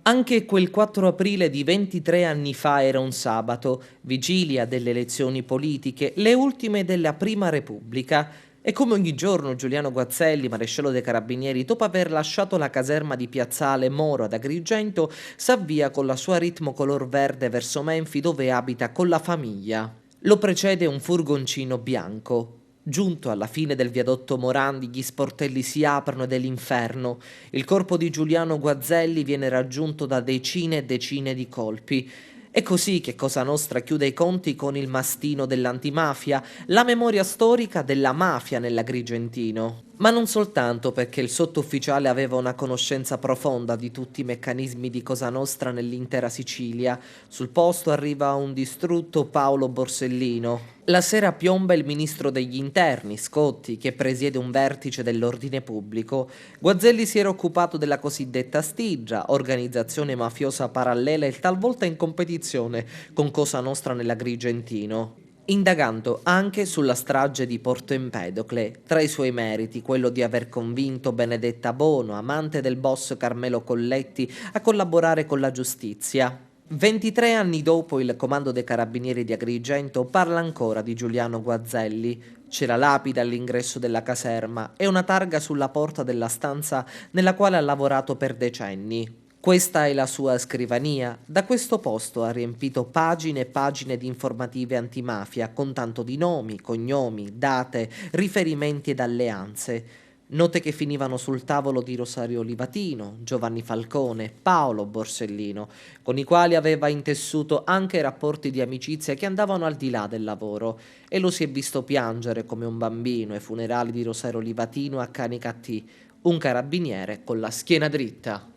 Anche quel 4 aprile di 23 anni fa era un sabato, vigilia delle elezioni politiche, le ultime della Prima Repubblica. E come ogni giorno Giuliano Guazzelli, maresciallo dei Carabinieri, dopo aver lasciato la caserma di Piazzale Moro ad Agrigento, s'avvia con la sua ritmo color verde verso Menfi dove abita con la famiglia. Lo precede un furgoncino bianco. Giunto alla fine del viadotto Morandi, gli sportelli si aprono ed è l'inferno. Il corpo di Giuliano Guazzelli viene raggiunto da decine e decine di colpi. È così che Cosa Nostra chiude i conti con il mastino dell'antimafia, la memoria storica della mafia nell'Agrigentino. Ma non soltanto perché il sottufficiale aveva una conoscenza profonda di tutti i meccanismi di Cosa Nostra nell'intera Sicilia. Sul posto arriva un distrutto Paolo Borsellino. La sera piomba il ministro degli interni, Scotti, che presiede un vertice dell'ordine pubblico. Guazzelli si era occupato della cosiddetta Stigia, organizzazione mafiosa parallela e talvolta in competizione con Cosa Nostra nell'Agrigentino, indagando anche sulla strage di Porto Empedocle, tra i suoi meriti quello di aver convinto Benedetta Bono, amante del boss Carmelo Colletti, a collaborare con la giustizia. 23 anni dopo il comando dei Carabinieri di Agrigento parla ancora di Giuliano Guazzelli. C'è la lapide all'ingresso della caserma e una targa sulla porta della stanza nella quale ha lavorato per decenni. Questa è la sua scrivania. Da questo posto ha riempito pagine e pagine di informative antimafia con tanto di nomi, cognomi, date, riferimenti ed alleanze. Note che finivano sul tavolo di Rosario Livatino, Giovanni Falcone, Paolo Borsellino, con i quali aveva intessuto anche rapporti di amicizia che andavano al di là del lavoro, e lo si è visto piangere come un bambino ai funerali di Rosario Livatino a Canicattì, un carabiniere con la schiena dritta.